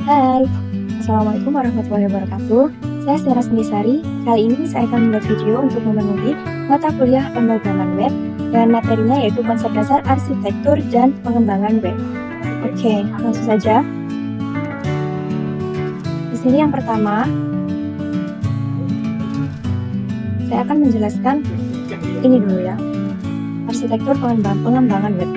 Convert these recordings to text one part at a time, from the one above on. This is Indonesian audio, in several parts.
Hai, Assalamualaikum warahmatullahi wabarakatuh. Saya Sera Sendisari. Kali ini saya akan membuat video untuk memenuhi mata kuliah pemrograman web dan materinya yaitu konsep dasar arsitektur dan pengembangan web. Oke, langsung saja. Di sini yang pertama, saya akan menjelaskan ini dulu ya, arsitektur pengembangan web.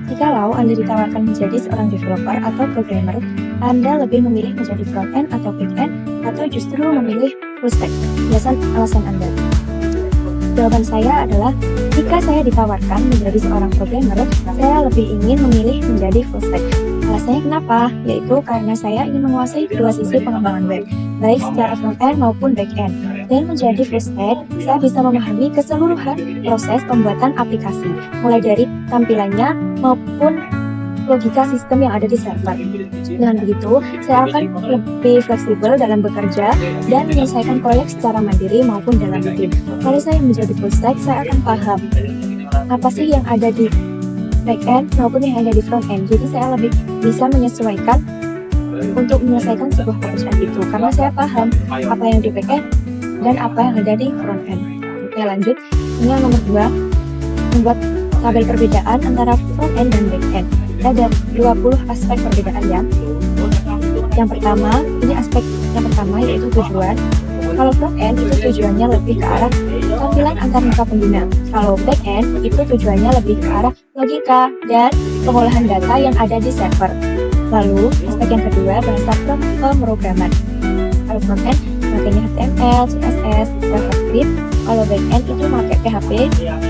Jikalau Anda ditawarkan menjadi seorang developer atau programmer, Anda lebih memilih menjadi front-end atau back-end, atau justru memilih full stack? Alasan Anda. Jawaban saya adalah, jika saya ditawarkan menjadi seorang programmer, saya lebih ingin memilih menjadi full stack. Alasannya kenapa? Yaitu karena saya ingin menguasai kedua sisi pengembangan web, baik secara front-end maupun back-end. Dan menjadi full stack, saya bisa memahami keseluruhan proses pembuatan aplikasi, mulai dari tampilannya maupun logika sistem yang ada di server. Dengan begitu, saya akan lebih fleksibel dalam bekerja dan menyelesaikan proyek secara mandiri maupun dalam tim. Kalau saya menjadi full stack, saya akan paham apa sih yang ada di back-end maupun yang ada di front-end. Jadi saya lebih bisa menyesuaikan untuk menyelesaikan sebuah pekerjaan itu, karena saya paham apa yang di back-end dan apa yang ada di front-end. Oke, lanjut. Ini yang nomor 2, membuat tabel perbedaan antara front-end dan back-end. Ada 20 aspek perbedaan ya. Yang pertama, ini aspek yang pertama yaitu tujuan. Kalau front-end itu tujuannya lebih ke arah tampilan antarmuka pengguna. Kalau back-end itu tujuannya lebih ke arah logika dan pengolahan data yang ada di server. Lalu, aspek yang kedua bahasa pemrograman. Kalau front-end makanya HTML, CSS, JavaScript. Kalau back-end itu pakai PHP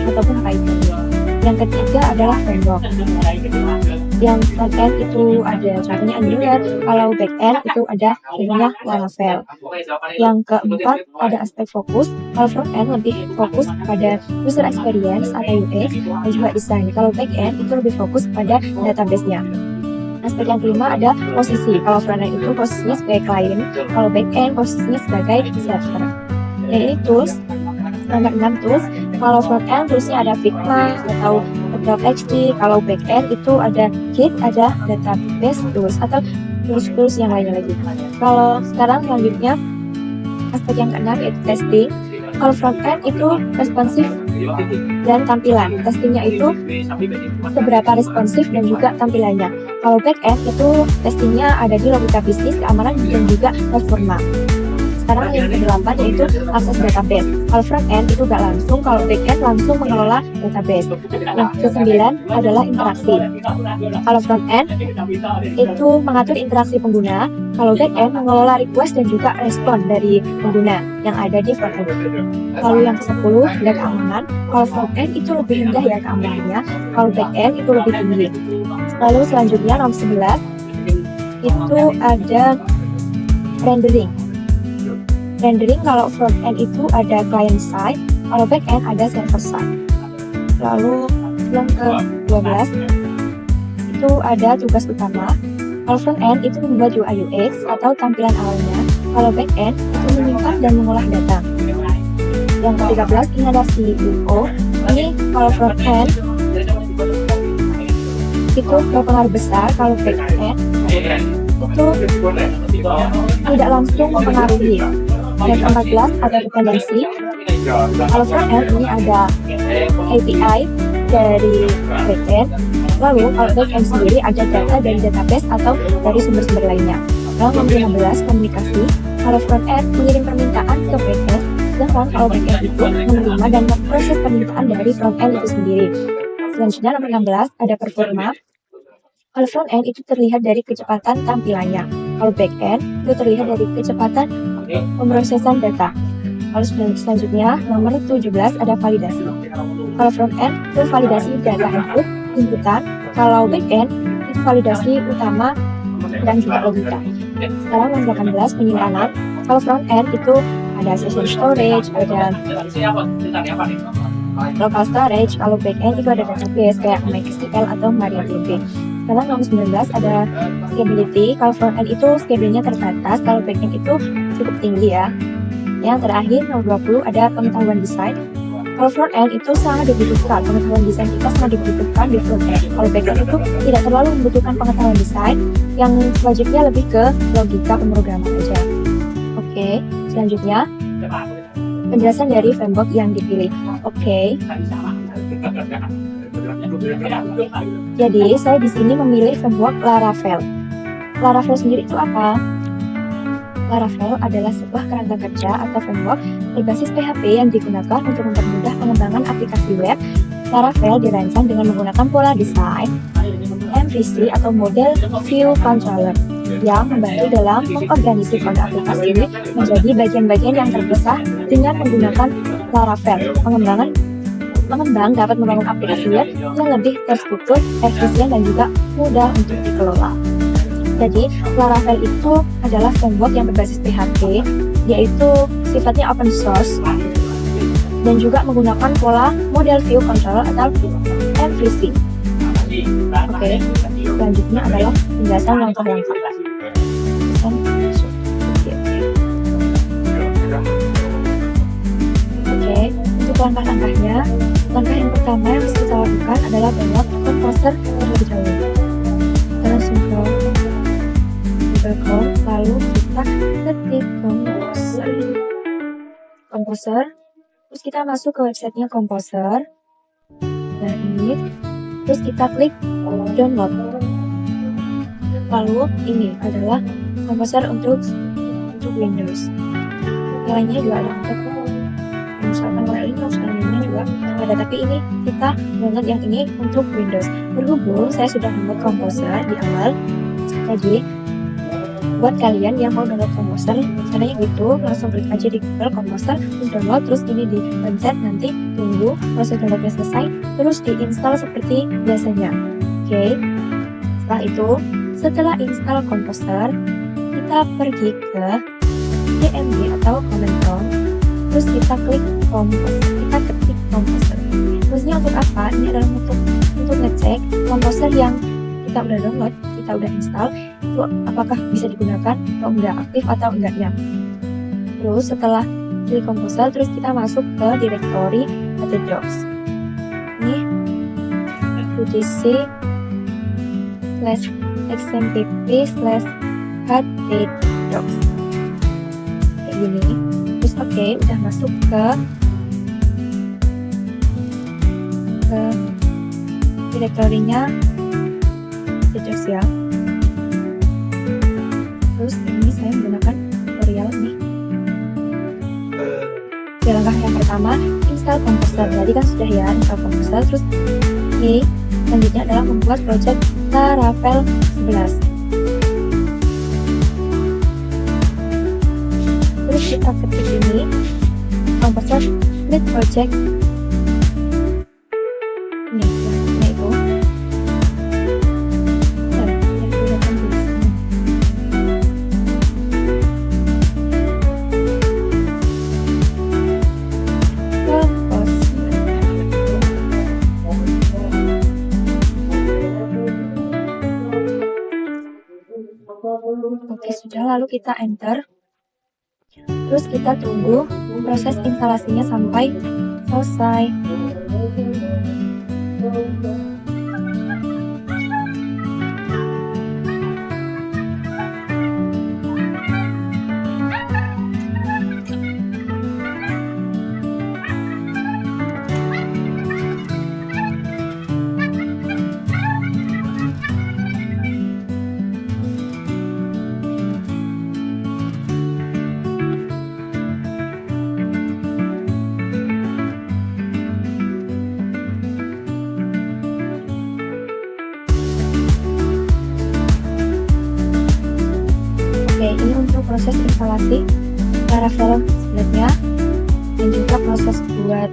ataupun Python. Yang ketiga adalah framework. Yang front-end itu ada contohnya Angular, kalau back-end itu ada contohnya Laravel. Yang keempat ada aspek fokus. Kalau front-end lebih fokus pada user experience atau UX dan juga desain. Kalau back-end itu lebih fokus pada database-nya. Aspek yang kelima ada posisi. Kalau front-end itu posisinya sebagai client, kalau back-end posisinya sebagai server. Dan ini tools. Nomor 6 tools. Kalau front-end toolsnya ada Figma atau Adobe XD. Kalau back-end itu ada Git, ada database tools atau tools-tools yang lainnya lagi. Kalau sekarang selanjutnya aspek yang keenam yaitu testing. Kalau front-end itu responsif dan tampilan. Testingnya itu seberapa responsif dan juga tampilannya. Kalau back-end itu testingnya ada di logika bisnis, keamanan dan juga performa. Sekarang yang ke-8 yaitu akses database. Kalau front-end itu gak langsung, kalau back-end langsung mengelola database. Yang ke-9 adalah interaksi. Kalau front-end itu mengatur interaksi pengguna, kalau back-end mengelola request dan juga respon dari pengguna yang ada di front-end. Lalu yang ke-10 ada keamanan. Kalau front-end itu lebih rendah ya keamanannya, kalau back-end itu lebih tinggi. Lalu selanjutnya nomor 11 itu ada rendering. Rendering kalau front-end itu ada client side, kalau back-end ada server side. Lalu yang ke-12 itu ada tugas utama. Kalau front-end itu membuat UI UX atau tampilan awalnya, kalau back-end itu menyimpan dan mengolah data. Yang ke-13 ini ada CEO. Ini kalau front-end itu berpengaruh besar, kalau back-end itu tidak langsung mempengaruhi. Yang ke-14 ada dependensi. Kalau front-end ini ada API dari back-end. Lalu kalau back-end sendiri ada data dari database atau dari sumber-sumber lainnya. Lalu nomor 15 komunikasi. Kalau front-end mengirim permintaan ke back-end, sedangkan kalau back-end itu menerima dan memproses permintaan dari front-end itu sendiri. Selanjutnya nomor 16 ada performa. Kalau front-end itu terlihat dari kecepatan tampilannya. Kalau back-end itu terlihat dari kecepatan pemrosesan data. Lalu selanjutnya nomor 17 ada validasi. Kalau front-end itu validasi data inputan. Kalau back-end itu validasi utama dan juga logika. Sekarang nomor 18 penyimpanan. Kalau front-end itu ada session storage, ada local storage. Kalau back-end itu ada database kayak MySQL atau MariaDB. Sekarang nomor 19 ada scalability. Kalau front-end itu scale-nya terbatas, kalau back-end itu cukup tinggi ya. Yang terakhir nomor 20 ada pengetahuan desain. Kalau front end itu sangat dibutuhkan, pengetahuan desain kita sangat dibutuhkan di front end. Kalau back end itu tidak terlalu membutuhkan pengetahuan desain, yang selanjutnya lebih ke logika pemrograman aja. Oke, selanjutnya penjelasan dari framework yang dipilih. Oke. Jadi saya di sini memilih framework Laravel. Laravel sendiri itu apa? Laravel adalah sebuah kerangka kerja atau framework berbasis PHP yang digunakan untuk mempermudah pengembangan aplikasi web. Laravel dirancang dengan menggunakan pola desain MVC atau Model View Controller yang membantu dalam mengorganisir kode aplikasi menjadi bagian-bagian yang terpisah dengan menggunakan Laravel. Pengembang dapat membangun aplikasi web yang lebih terstruktur, efisien, dan juga mudah untuk dikelola. Jadi, Laravel itu adalah framework yang berbasis PHP, yaitu sifatnya open source, dan juga menggunakan pola Model View Controller atau MVC. Oke, selanjutnya adalah penjelasan langkah-langkah. Oke, untuk langkah-langkahnya, langkah yang pertama yang harus kita lakukan adalah download Composer terlebih dahulu. Kita langsung ke Google Chrome, lalu kita ketik Composer, terus kita masuk ke websitenya Composer. Nah ini, terus kita klik download. Lalu ini adalah Composer untuk Windows. Yang lainnya juga ada untuk misalkan Linux dan lainnya juga ada, tapi ini kita download yang ini untuk Windows. Berhubung saya sudah download Composer di awal, jadi buat kalian yang mau download Composer, caranya gitu, langsung klik aja di Google Composer, terus download, terus ini dipencet, nanti tunggu proses downloadnya selesai, terus diinstal seperti biasanya. Oke. Setelah install Composer, kita pergi ke DMG atau command prompt, terus kita klik kita ketik Composer. Terusnya untuk apa? Ini adalah untuk ngecek Composer yang kita udah download, kita udah install, itu apakah bisa digunakan atau enggak, aktif atau enggaknya. Terus setelah klik Composer, terus kita masuk ke directory htdocs. Ini udc/xmpp/htdocs kayak gini. Terus oke, udah masuk ke direktorinya htdocs ya. Terus ini saya menggunakan tutorial nih. Oke, langkah yang pertama install Composer. Tadi kan sudah ya install Composer. Terus ini selanjutnya adalah membuat project Laravel 11. Terus kita ketik ini Composer create project. Ini ya, itu. Oke, sudah, lalu kita enter. Terus kita tunggu proses instalasinya sampai selesai. Oke, ini untuk proses instalasi Laravel sebenarnya, dan juga proses buat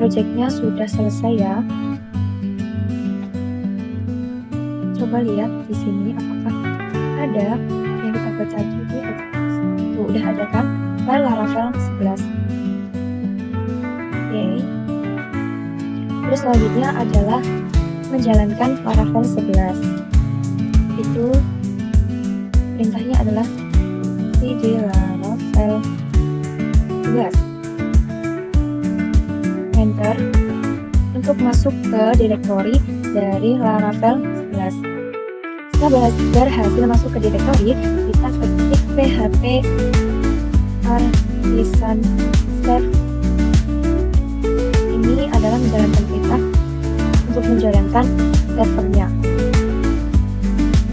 projectnya sudah selesai ya. Coba lihat di sini apakah ada yang kita baca tadi. Tuh, udah ada kan file Laravel 11. Oke. Terus selanjutnya adalah menjalankan Laravel 11. Itu perintahnya adalah cd Laravel 11. enter untuk masuk ke direktori dari Laravel 11. Setelah berhasil masuk ke direktori, kita ketik php artisan serve. Ini adalah menjalankan perintah untuk menjalankan servernya.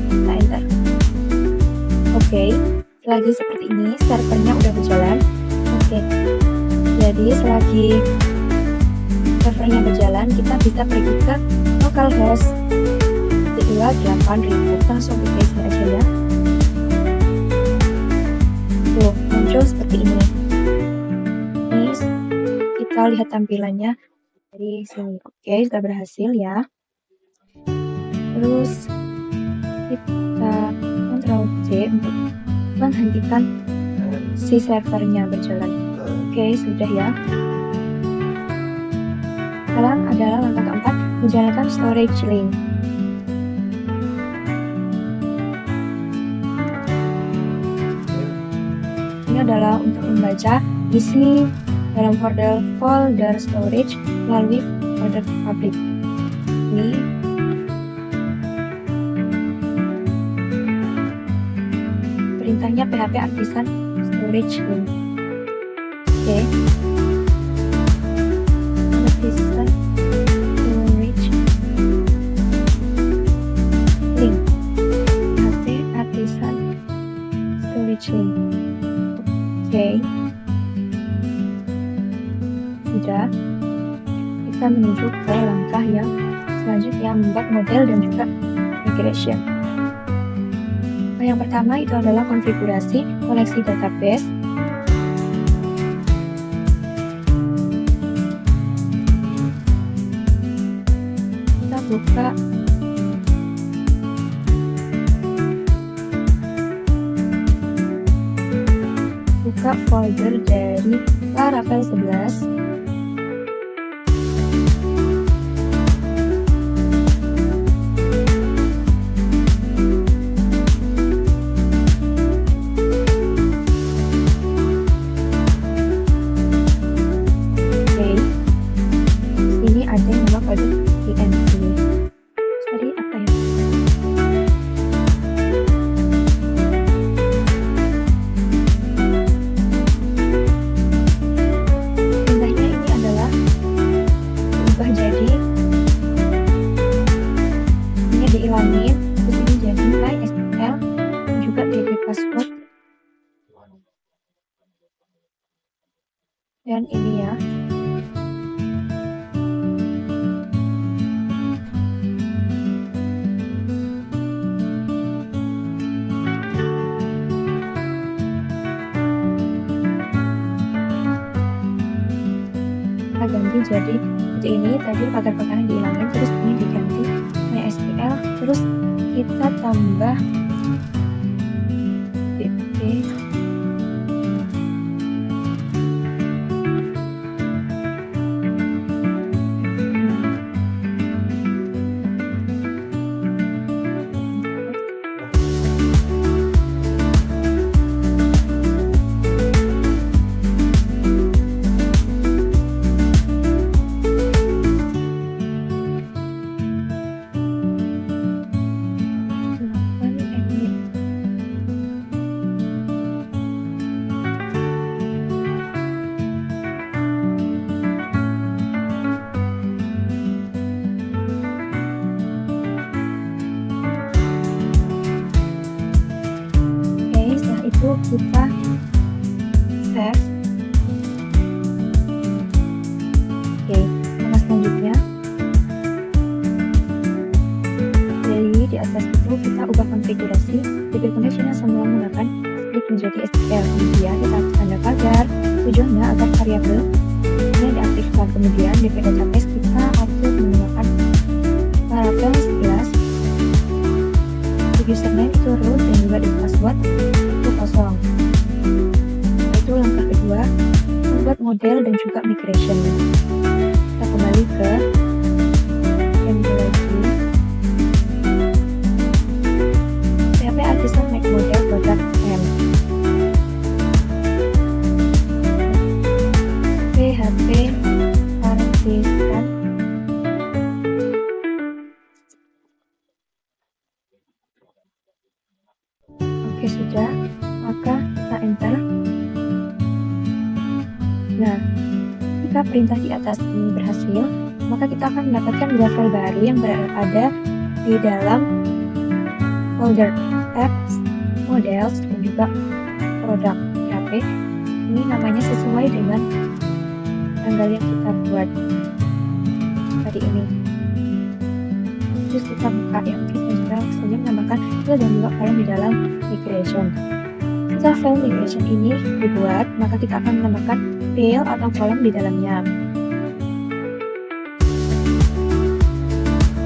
Kita enter. Oke, selagi seperti ini servernya udah berjalan. Oke, jadi selagi servernya berjalan, kita bisa pergi ke localhost 8000. Langsung di paste aja ya. Tuh, muncul seperti ini. Ini kita lihat tampilannya dari sini. Oke, sudah berhasil ya. Terus kita Ctrl C untuk menghentikan si servernya berjalan. Oke, sudah ya. Sekarang adalah langkah keempat, menjalankan storage link. Ini adalah untuk membaca isi dalam folder storage melalui folder public. Ini perintahnya php artisan storage link. Oke. Artisan storage link. php artisan storage link. Oke. Sudah. Kita menuju ke langkah yang selanjutnya, membuat model dan juga migration. Yang pertama itu adalah konfigurasi koneksi database. Kita buka folder dari Laravel 11. Dihilangin, terus ini jadi MySQL dan juga DB password, dan ini ya. Kita ganti jadi seperti ini. Tadi pagar-pagarnya dihilangin, terus ini diganti MySQL, terus kita tambah DB itu kita save. Oke, langkah selanjutnya, jadi di atas itu kita ubah konfigurasi DB connection yang semula menggunakan split menjadi SQL. Kemudian kita tanda pagar, tujuannya agar variabel ini diaktifkan. Kemudian DB database kita upload menggunakan Laravel 11. Username itu root dan juga di password itu kosong. Itu langkah kedua, membuat model dan juga migration. Kita kembali ke lagi PHP Artisan Make Model Product M. PHP Artisan Oke, sudah, maka kita enter. Nah, jika perintah di atas ini berhasil, maka kita akan mendapatkan dua file baru yang berada di dalam folder apps, models, dan juga produk PHP. Ini namanya sesuai dengan tanggal yang kita buat tadi ini. Terus kita buka yang kita sudah saja menambahkan file dan juga kolom di dalam migration. Setelah file migration ini dibuat, maka kita akan menambahkan file atau kolom di dalamnya.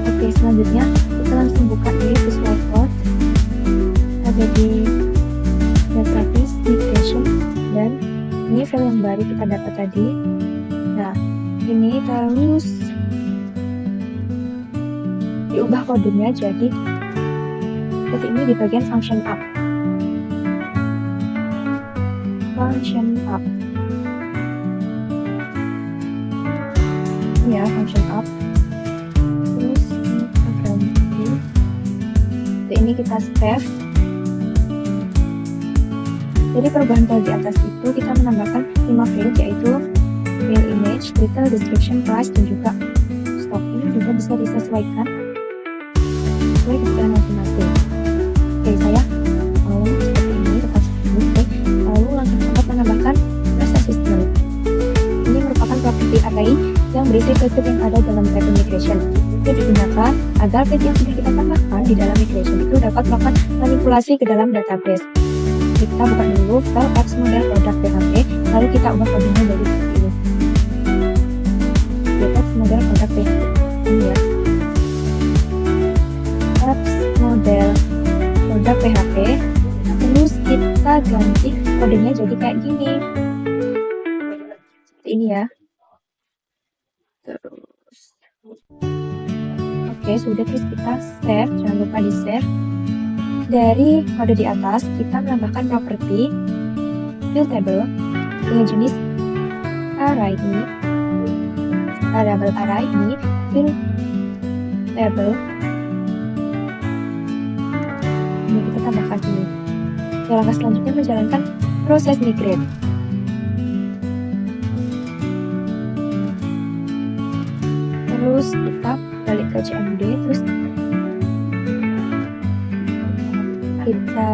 Oke, selanjutnya kita langsung buka di Visual Code, ada di database migration, dan ini file yang baru kita dapat tadi. Nah, ini terus diubah kodenya jadi seperti ini di bagian function up. Function up. Ini ya, function up. Terus kita ganti. Ini kita save. Jadi perubahan file di atas itu kita menambahkan 5 field, yaitu file image, title, description, price, dan juga stock. Ini juga bisa disesuaikan sesuai kebutuhan masing-masing. Oke, saya mau seperti ini, tetap seperti ini. Oke, lalu langsung dapat menambahkan press assistant. Ini merupakan property array yang berisi field yang ada dalam table migration. Itu digunakan agar field yang sudah kita tambahkan di dalam migration itu dapat melakukan manipulasi ke dalam database. Kita buka dulu file apps model product PHP, lalu kita ubah kodenya dari seperti ini. Apps model product PHP. Ini ya. Apps model produk PHP, terus kita ganti kodenya jadi kayak gini, seperti ini ya. Terus oke, sudah, terus kita save, jangan lupa di save. Dari kode di atas kita menambahkan properti field table dengan jenis array ini, variable array ini, field table. Ini kita tambahkan ini. Langkah selanjutnya menjalankan proses migrate. Terus kita balik ke CMD, terus kita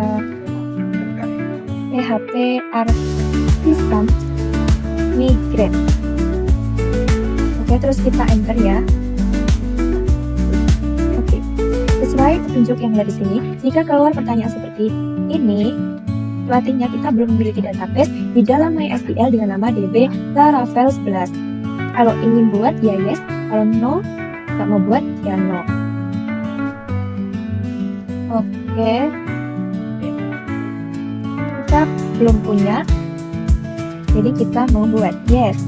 PHP artisan migrate. Oke, terus kita enter ya. Oke, sesuai petunjuk yang ada di sini, jika keluar pertanyaan seperti ini, pelatihnya kita belum memiliki database di dalam MySQL dengan nama DB Laravel 11. Kalau ingin buat ya yes, kalau no, nggak mau buat ya no. Oke, kita belum punya, jadi kita mau buat yes.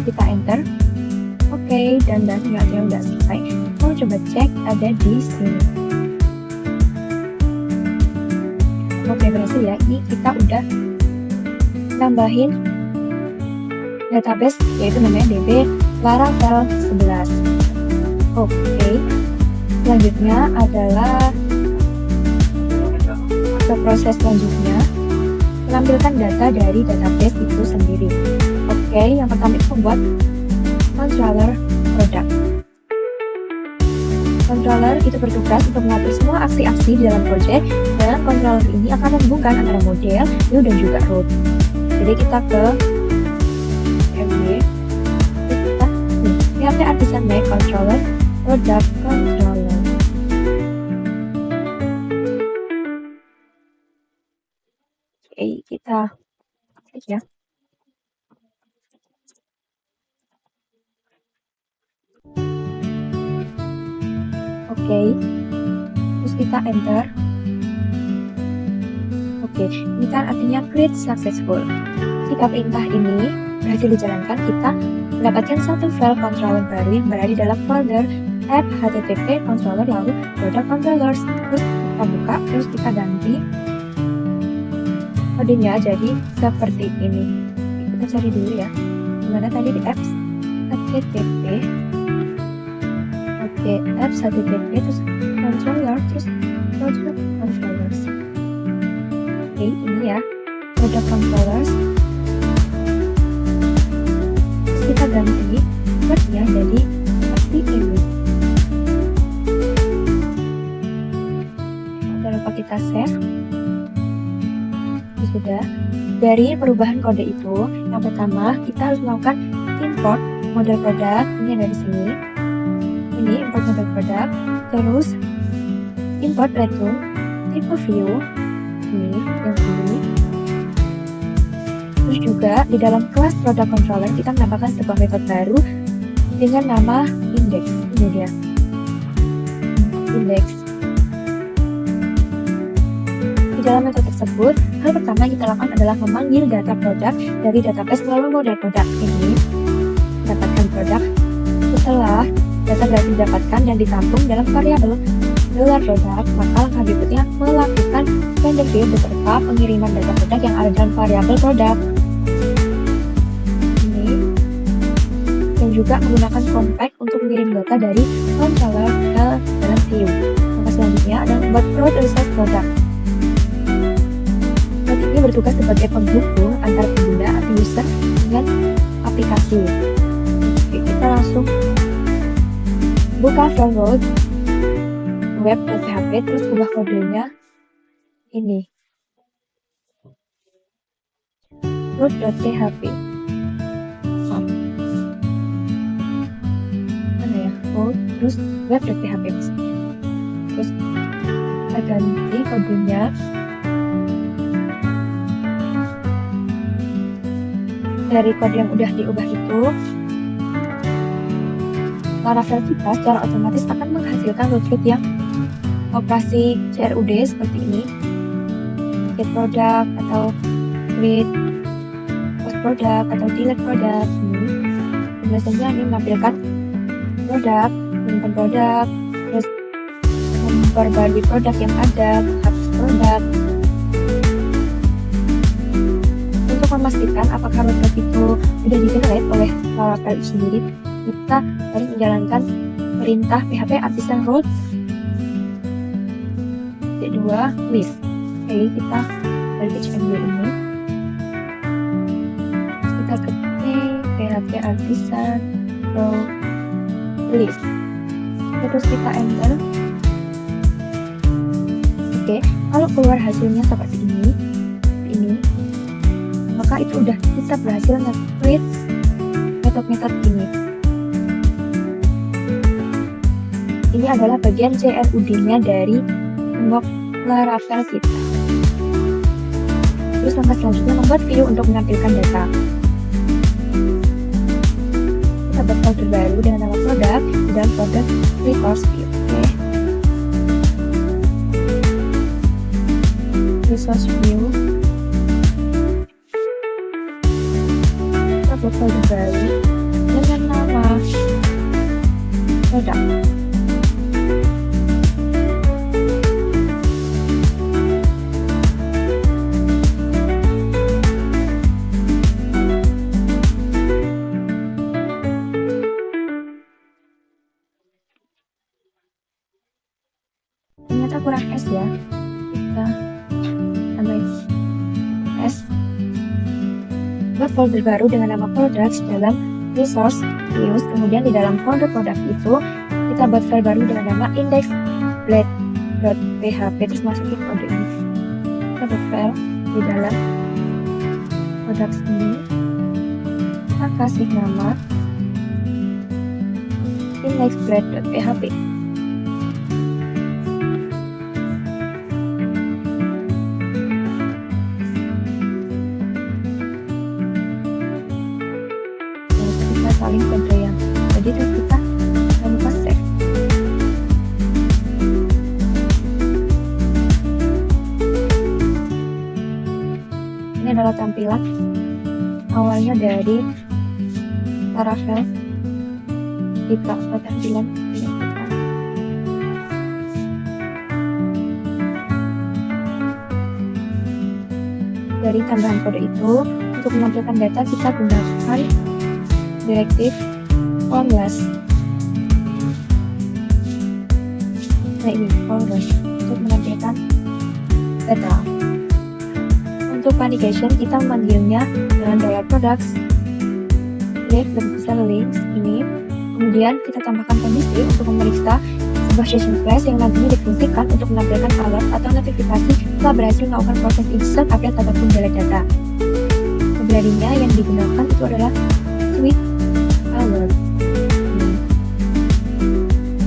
Kita enter. Oke, dan nggak udah selesai. Mau coba cek ada di sini. Oke, berhasil ya. Ini kita udah nambahin database, yaitu namanya DB Laravel 11. Oke, selanjutnya adalah ke proses selanjutnya, menampilkan data dari database itu sendiri. Oke, yang pertama itu membuat controller produk. Controller itu bertugas untuk mengatur semua aksi-aksi di dalam project, dan controller ini akan menghubungkan antara model, view, dan juga root. Jadi kita ke MD, kita PHP artisan make controller product controller. Oke, kita klik ya. Oke, terus kita enter. Oke, ini kan artinya create successful. Jika perintah ini berhasil dijalankan, kita mendapatkan satu file controller baru yang berada di dalam folder app http controller lalu product controllers. Terus kita buka, terus kita ganti kodenya jadi seperti ini. Kita cari dulu ya, dimana tadi di apps http. Oke, apps http terus controller terus product controllers. Oke, ini ya product controllers. Terus kita ganti wordnya jadi seperti ini. Jangan lupa kita save. Ini sudah. Dari perubahan kode itu, yang pertama kita harus melakukan import model produk. Ini dari sini. Ini import model produk. Terus import return type view. Ini yang ini. Terus juga di dalam kelas product controller kita menambahkan sebuah metode baru dengan nama index. Ini dia index. Di dalam metode tersebut, hal pertama yang kita lakukan adalah memanggil data produk dari database melalui model produk. Ini mendapatkan produk. Setelah data berhasil didapatkan dan ditampung dalam variabel $produk, maka langkah berikutnya melakukan render view beserta pengiriman data produk yang ada dalam variabel produk. Ini dan juga menggunakan compact untuk mengirim data dari controller ke dalam view. Langkah selanjutnya adalah membuat root resource product. Root ini bertugas sebagai penghubung antara pengguna atau user dengan aplikasi. Oke, kita langsung buka file root web.php, terus ubah kodenya ini root.php. Mana ya? Root terus web.php. Terus kita ganti kodenya dari kode yang udah diubah itu. Laravel kita secara otomatis akan menghasilkan root yang operasi CRUD seperti ini, get product atau create post product atau delete product. Ini biasanya ini menampilkan produk, menyimpan produk, terus memperbarui produk yang ada, menghapus produk. Untuk memastikan apakah root itu sudah di-generate oleh Laravel itu sendiri, kita harus menjalankan perintah php artisan root C2 list. Oke, kita dari HMD ini kita ketik php artisan root list, terus kita enter. Oke, kalau keluar hasilnya seperti ini, maka itu udah kita berhasil nge-create metode-metode ini. Ini adalah bagian CRUD-nya dari mock Laravel kita. Terus langkah selanjutnya membuat view untuk menampilkan data. Kita buat folder baru dengan nama produk di dalam folder resource view. Oke. Resource view. Kita buat folder baru dengan nama produk. Ternyata kurang S ya, kita tambahin S. Buat folder baru dengan nama products dalam resource views. Kemudian di dalam folder produk itu kita buat file baru dengan nama index.php, terus masukin kode ini. Kita buat file di dalam products ini, kita kasih nama index.php. Salin kode yang tadi, terus kita jangan lupa save. Ini adalah tampilan awalnya dari Laravel kita, tampilan ini kita. Dari tambahan kode itu, untuk menampilkan data kita gunakan direktif formulas. Nah ini formulas untuk menampilkan data. Untuk validation kita memanggilnya dengan dollar products. Klik dan bisa links ini. Kemudian kita tambahkan kondisi untuk memeriksa sebuah session flash yang nantinya difungsikan untuk menampilkan alert atau notifikasi setelah berhasil melakukan proses insert, update, ataupun delete data. Library-nya yang digunakan itu adalah Swift Alert.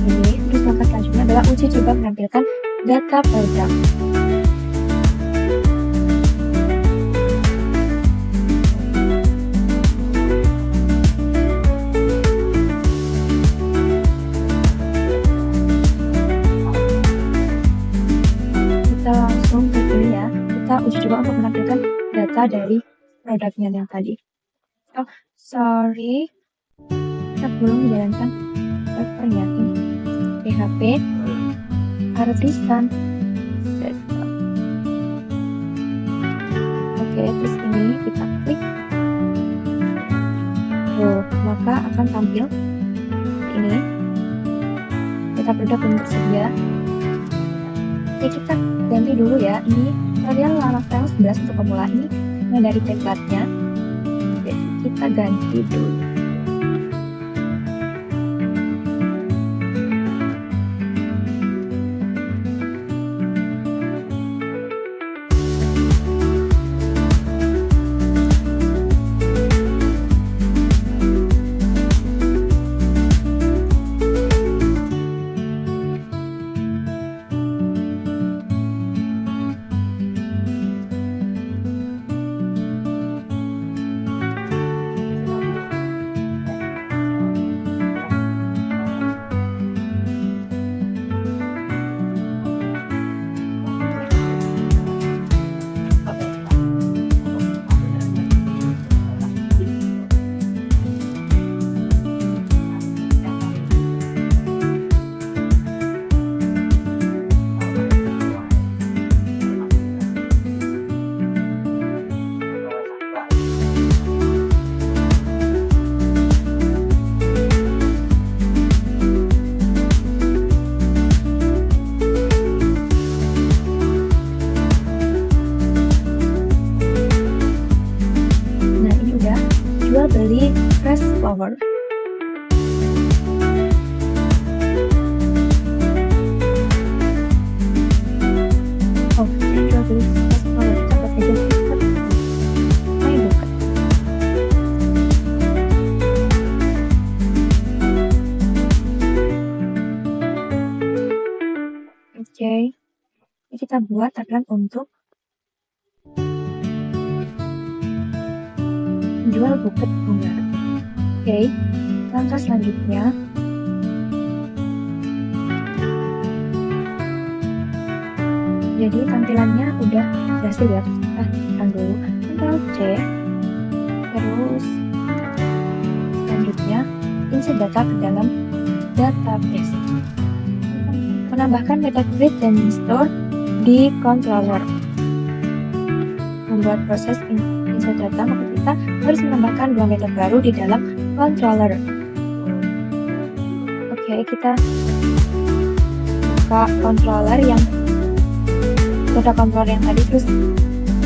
Ini terus langkah selanjutnya adalah uji coba menampilkan data produk. Kita langsung ke sini ya. Kita uji coba untuk menampilkan data dari produknya yang tadi. Oh, sorry. Kita belum menjalankan servernya ini. PHP artisan. Oke, terus ini kita klik. Maka akan tampil ini. Data produk yang tersedia. Oke, kita ganti dulu ya. Ini tutorial Laravel 11 untuk pemula ini dari template-nya. Jadi kita ganti dulu. Jual beli fresh flower. Oh, ini jual beli fresh flower. Kita buat aja buka. Ayo buka. Oke. Ini kita buat tabel untuk jual buket bunga. Oke, langkah selanjutnya jadi tampilannya udah berhasil ya. Kita tekan dulu Ctrl C, terus selanjutnya insert data ke dalam database. Menambahkan method create dan store di controller. Membuat proses insert data, maka kita harus menambahkan dua metode baru di dalam controller. Oke, kita buka controller yang kode controller yang tadi, terus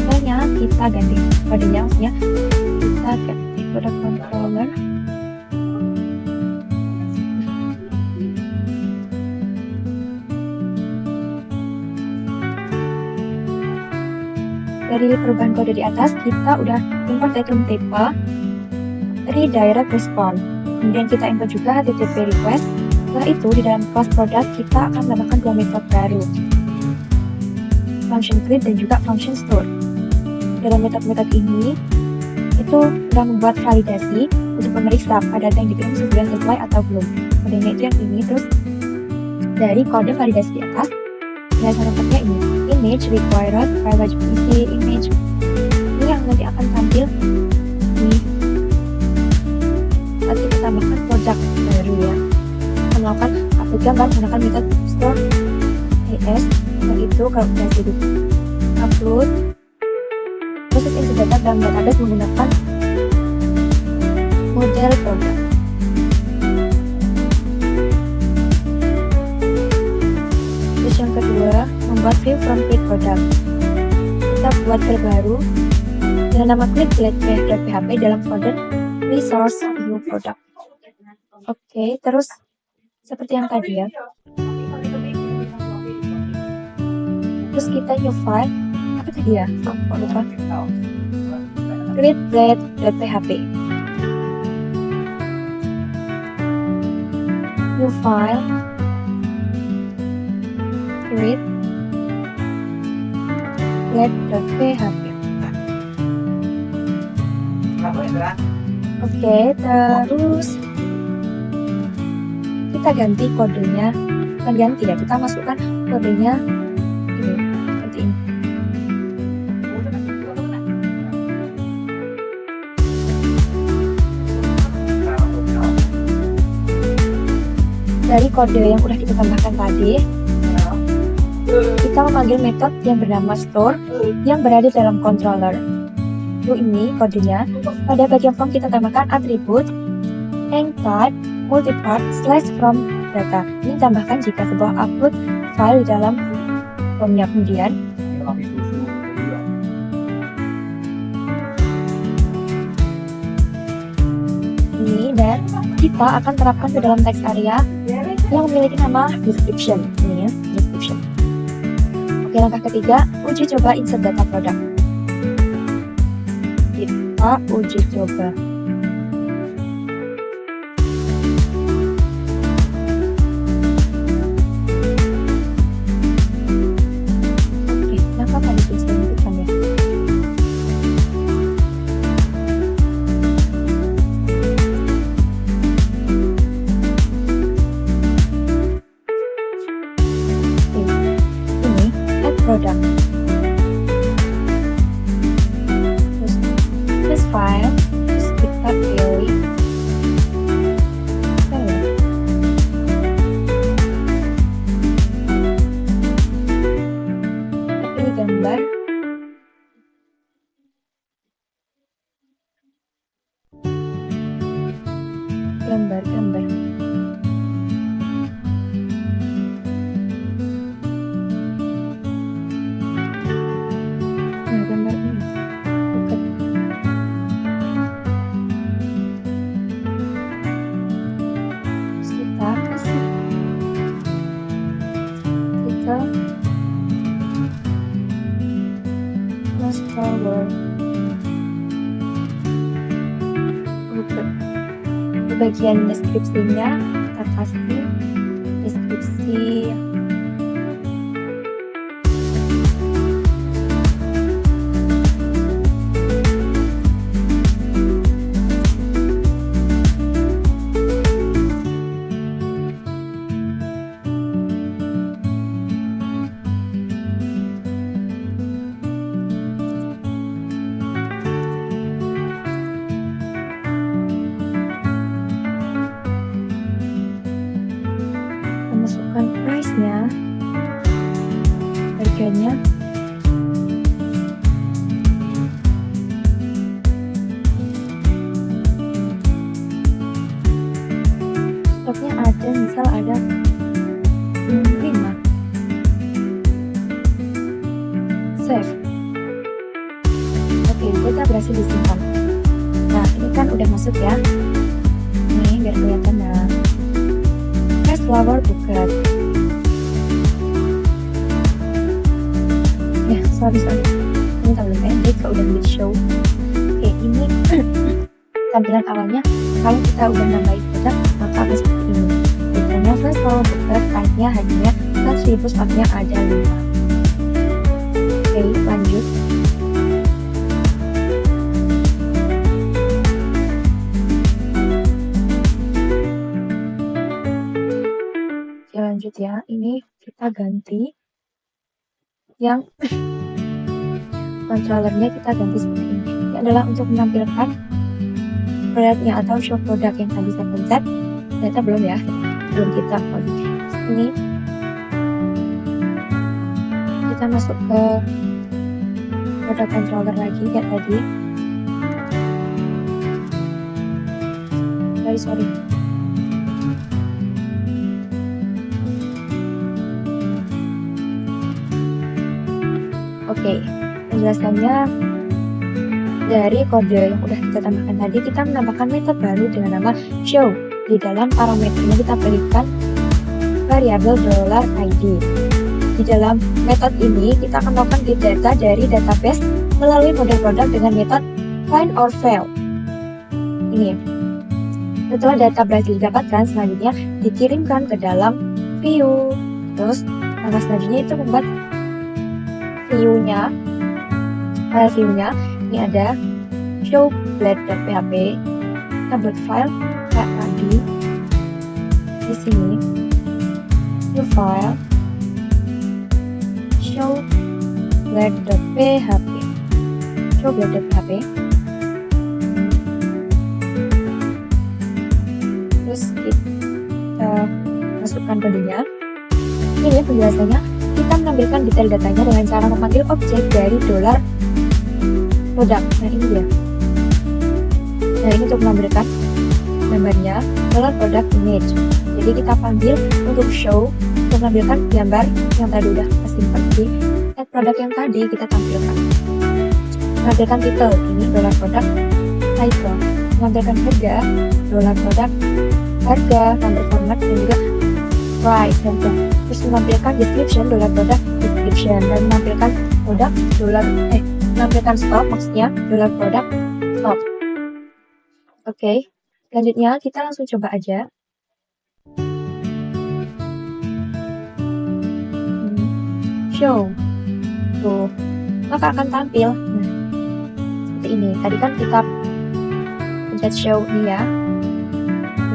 kodenya kita ganti kodenya, maksudnya kita ganti kode controller. Dari perubahan kode di atas, kita udah import item table redirect response. Kemudian kita import juga HTTP request. Setelah itu, di dalam class product kita akan menambahkan dua metode baru, function create dan juga function store. Dalam metode-metode ini, itu sudah membuat validasi untuk memeriksa apakah data yang dikirim sudah sesuai atau belum. Kodenya itu yang ini, terus dari kode validasi di atas, dasar lengkapnya ini. Image required private PC image. Ini yang nanti akan tampil di saat kita tambahkan produk baru ya. Kita melakukan upload gambar menggunakan metode store as, yaitu kalau kita jadi upload proses insert data dalam database menggunakan model produk. Terus yang kedua, membuat view from feed product. kita buat file baru dengan nama create.php dalam folder resource view product. Oke, terus seperti yang tadi ya. Terus kita new file, apa tadi ya? Oh, lupa. Create.php. New file, create.php. Oke, terus kita ganti kodenya. Bukan ganti ya, kita masukkan kodenya ini, seperti ini. Dari kode yang udah kita tambahkan tadi, kita memanggil metode yang bernama store yang berada dalam controller. Ini kodenya. Pada bagian form kita tambahkan atribut encode multipart /from data. Ini tambahkan jika sebuah upload file di dalam formnya. Kemudian ini, dan kita akan terapkan ke dalam text area yang memiliki nama description. Ini ya, description. Oke, langkah ketiga, uji coba insert data product. Kita uji coba. Oke, kenapa tadi susah menentukan ya? Ini add product. Terus file, terus kita pilih gambar. Gambar. Nah, gambar ini. Bukan. Terus kita kasih. Kita fast forward. Bukan. Di bagian deskripsinya kita kasih deskripsi memasukkan price-nya, harganya. Stoknya ada, misal ada 5. Save. Oke, data berhasil disimpan. Nah, ini kan udah masuk ya. Nih, biar kelihatan ya. Cash flower bukan. Ya, sorry. Ini belum edit, kalau udah di show. Oke, ini tampilan awalnya. Kalau kita udah nambahin produk, maka akan seperti ini. Biasanya cash flower bukan, price-nya hanya 100.000, stoknya ada 5. Oke, lanjut. Lanjut ya, ini kita ganti yang controllernya, kita ganti seperti ini. Ini adalah untuk menampilkan produknya atau show produk yang tadi saya pencet. Ternyata belum ya, belum kita on. Ini kita masuk ke produk controller lagi kayak tadi. Sorry. Oke, penjelasannya dari kode yang udah kita tambahkan tadi, kita menambahkan metode baru dengan nama show. Di dalam parameternya kita berikan variabel $id. Di dalam metode ini kita akan melakukan get data dari database melalui model produk dengan metode find or fail. Ini. Setelah data berhasil didapatkan, selanjutnya dikirimkan ke dalam view. Terus langkah selanjutnya itu membuat view-nya. File view-nya ini ada show blade.php. Kita buat file kayak tadi. Di sini new file show blade.php. Show blade.php. Terus kita masukkan kodenya. Ini penjelasannya, kita menampilkan detail datanya dengan cara memanggil objek dari $product. Nah ini dia. Nah ini untuk menampilkan gambarnya $product image. Jadi kita panggil untuk show untuk menampilkan gambar yang tadi udah kita simpan di add product yang tadi kita tampilkan. Menampilkan title, ini $product title. Menampilkan harga, $product harga, number format, dan juga price, dan terus menampilkan description, $product description, dan menampilkan menampilkan stock, maksudnya $product stock. Oke, selanjutnya kita langsung coba aja. Show, tuh, maka akan tampil. Nah, seperti ini. Tadi kan kita pencet show ini ya.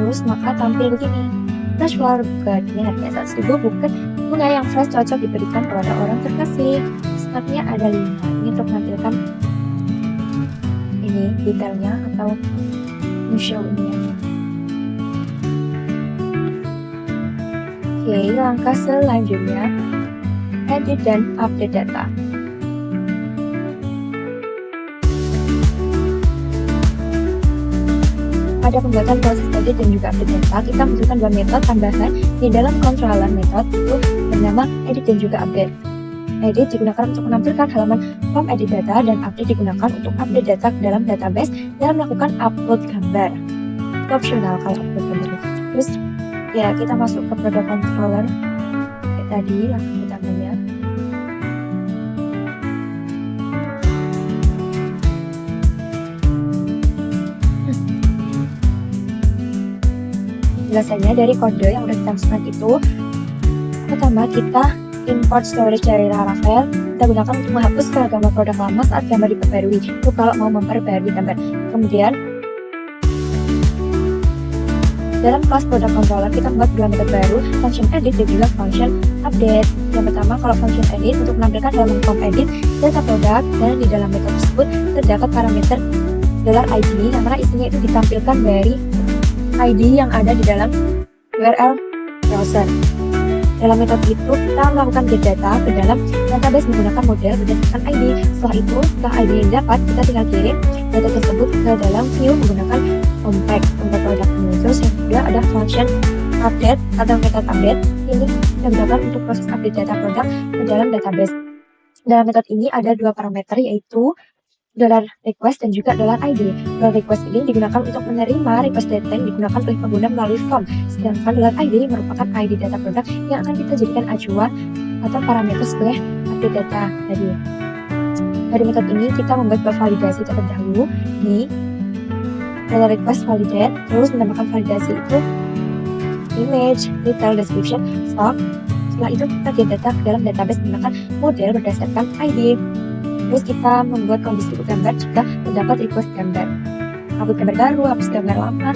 Terus maka tampil begini. Fresh flower bouquet, ini harganya 100.000, bukan bunga yang fresh cocok diberikan kepada orang terkasih. Stoknya ada 5. Ini untuk menampilkan ini detailnya atau show ini ya. Oke, langkah selanjutnya edit dan update data. Pada pembuatan proses edit dan juga update data, kita membutuhkan dua metode tambahan di dalam controller method, itu bernama edit dan juga update. Edit digunakan untuk menampilkan halaman form edit data, dan update digunakan untuk update data ke dalam database dalam melakukan upload gambar. Itu opsional kalau upload gambar. Terus ya kita masuk ke product controller kayak tadi langsung utamanya. Penjelasannya dari kode yang udah kita masukkan itu, pertama kita import storage dari Laravel. Kita gunakan untuk menghapus file gambar produk lama saat gambar diperbarui. Itu kalau mau memperbarui gambar. Kemudian dalam kelas product controller kita membuat dua metode baru, function edit dan juga function update. Yang pertama, kalau function edit untuk menampilkan halaman form edit data produk, dan di dalam metode tersebut terdapat parameter $id yang mana isinya itu ditampilkan dari ID yang ada di dalam URL browser. Dalam metode itu kita melakukan get data ke dalam database menggunakan model berdasarkan ID. Setelah itu, setelah ID yang dapat, kita tinggal kirim data tersebut ke dalam view menggunakan compact untuk produk ini. Terus yang kedua ada function update atau metode update. Ini yang digunakan untuk proses update data produk ke dalam database. Dalam metode ini ada dua parameter, yaitu $request dan juga $id. $request ini digunakan untuk menerima request data yang digunakan oleh pengguna melalui form, sedangkan $id merupakan ID data produk yang akan kita jadikan acuan atau parameter setelah update data tadi. Dari metode ini kita membuat validasi terlebih dahulu di $request validate, terus menambahkan validasi itu image, detail, description, stock. Setelah itu kita get data ke dalam database menggunakan model berdasarkan ID. Terus kita membuat kondisi gambar jika terdapat request gambar. Upload gambar baru, hapus gambar lama,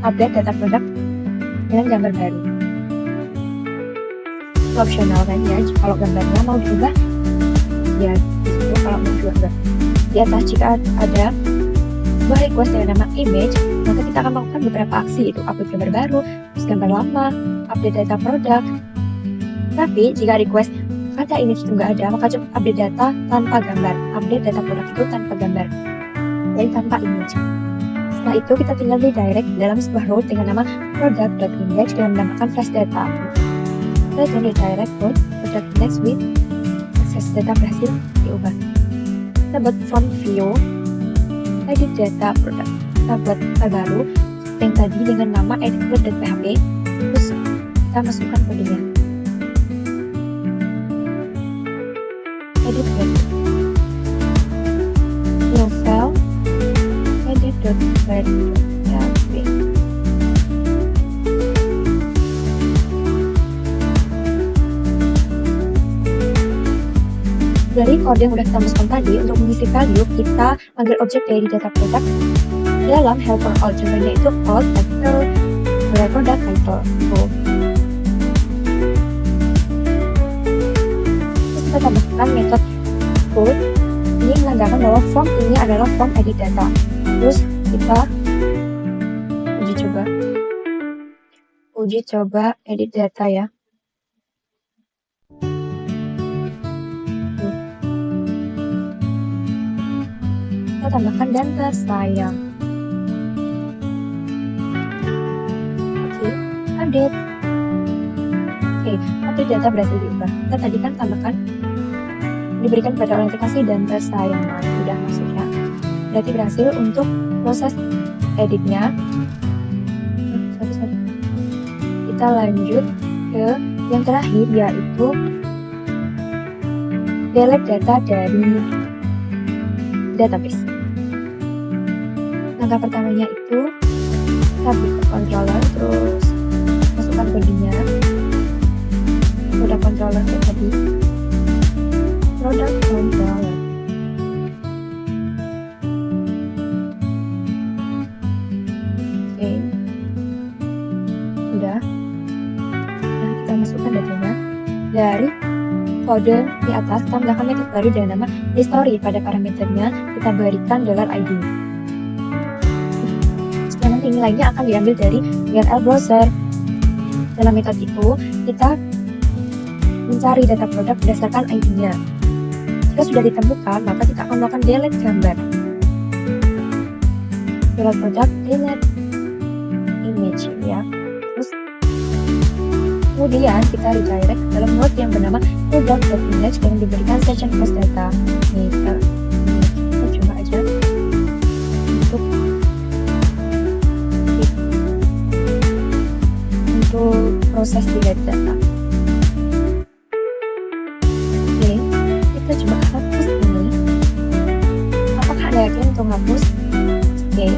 update data produk dengan gambar baru. Itu opsional kan ya, kalau gambarnya mau diubah, ya disitu kalau mau diubah. Di atas jika ada sebuah request dengan nama image, maka kita akan melakukan beberapa aksi, yaitu upload gambar baru, hapus gambar lama, update data produk. Tapi jika request kata image itu nggak ada, maka cukup update data tanpa gambar. Update data produk itu tanpa gambar, jadi tanpa image. Setelah itu kita tinggal redirect dalam sebuah row dengan nama product.index dengan menambahkan flash data. Kita redirect row product.index with access data berhasil diubah. kita buat front view, edit data produk, kita buat file baru yang tadi dengan nama edit.php, terus kita masukkan kodenya. Edit new file edit.php. Dari kode yang udah kita masukkan tadi, untuk mengisi value, kita panggil objek dari data product dalam helper all, contohnya itu all title product title. Terus kita tambahkan metode put, ini menandakan bahwa form ini adalah form edit data. Terus kita uji coba edit data ya. Kita tambahkan dan tersayang. Oke, update. Oke, update data berhasil diubah. Kita tadi kan tambahkan diberikan pada autentikasi dan tersayang. Nah, sudah masuk ya. Berarti berhasil untuk proses editnya. Kita lanjut ke yang terakhir, yaitu delete data dari database. Langkah pertamanya itu kita buka controller, terus masukkan kodenya. Product controller kayak tadi, product controller. Oke, udah. Nah, kita masukkan datanya. Dari kode di atas, kita menambahkan metode baru dengan nama history. Pada parameternya kita berikan $id. Dan nanti nilainya akan diambil dari URL browser. Dalam metode itu kita mencari data produk berdasarkan ID-nya. Jika sudah ditemukan, maka kita akan melakukan delete gambar. Delete product, delete image ya. Terus kemudian kita redirect dalam node yang bernama product.index dan diberikan session post data. Nih, kita coba aja untuk proses delete data. Oke, kita coba hapus ini. Apakah ada yakin untuk hapus? Oke.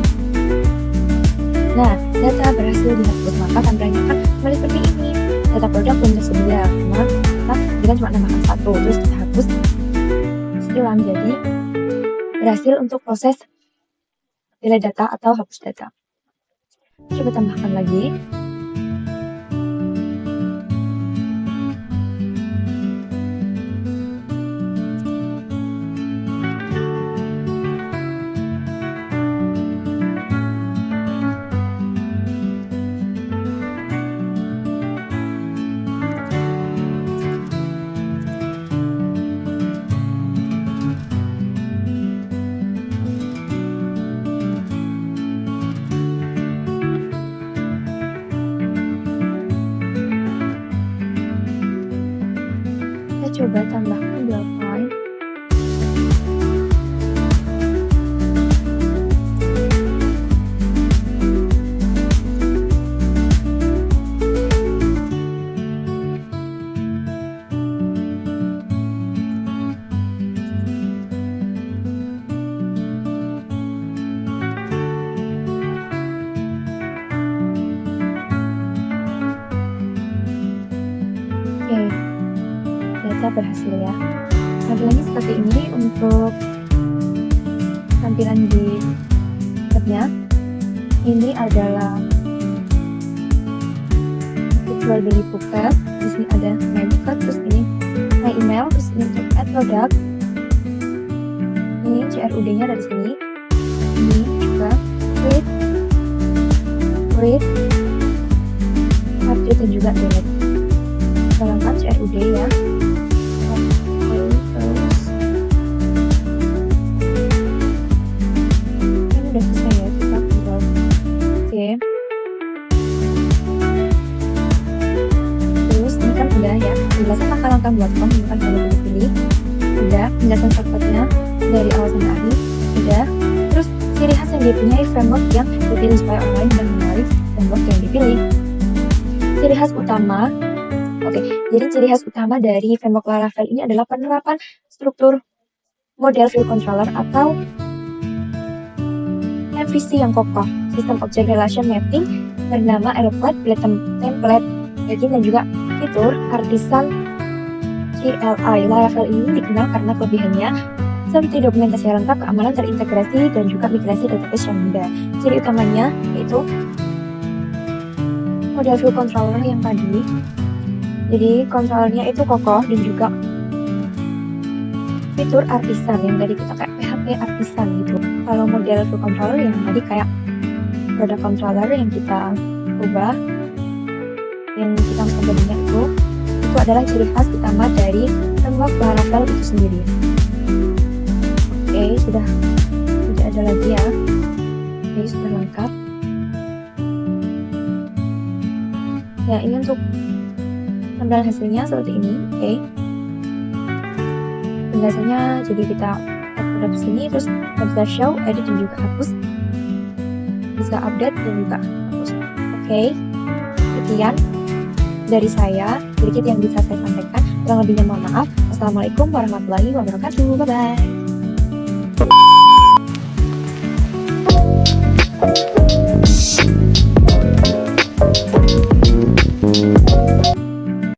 Nah, data berhasil dihapus, maka tampilannya akan kembali seperti ini. Data produk belum tersedia, karena kita cuma nambahkan satu, terus kita hapus, hilang. Jadi berhasil untuk proses delete data atau hapus data. Coba tambahkan lagi. Coba tambahkan 2 file. Oke. Data berhasil ya. Tampilannya seperti ini untuk tampilan di tabnya. Ini adalah jual beli buka. Di sini ada my buka, terus ini my email, terus ini untuk add product. Ini CRUD-nya dari sini. Ini juga read, update dan juga delete. Dalamkan CRUD ya. Penjelasan langkah-langkah buat form bukan kalau pilih. Udah, penjelasan shortcutnya. dari awal sampai akhir. Sudah. Terus ciri khas yang dipunyai framework yang dipilih supaya online dan menarik framework yang dipilih. Ciri khas utama. Jadi ciri khas utama dari framework Laravel ini adalah penerapan struktur model view controller atau MVC yang kokoh, sistem object relation mapping bernama Aeroplat, template, plugin, dan juga fitur artisan CLI. Laravel ini dikenal karena kelebihannya seperti dokumentasi lengkap, keamanan terintegrasi, dan juga migrasi database yang mudah. Ciri utamanya yaitu model view controller yang tadi. Jadi kontrolnya itu kokoh dan juga fitur artisan yang tadi kita kayak PHP artisan gitu. Kalau model view controller yang tadi kayak product controller yang kita ubah, yang kita menggunakan itu adalah ciri khas utama dari framework Laravel itu sendiri. Oke, sudah tidak ada lagi ya. Oke, sudah lengkap. Ya, ini untuk tampilan hasilnya seperti ini. Oke, penjelasannya jadi kita upload ke sini, terus bisa show, edit, dan juga hapus, bisa update dan juga hapus. Oke, sekian dari saya, sedikit yang bisa saya sampaikan. Kurang lebihnya mohon maaf. Wassalamualaikum warahmatullahi wabarakatuh. Bye bye.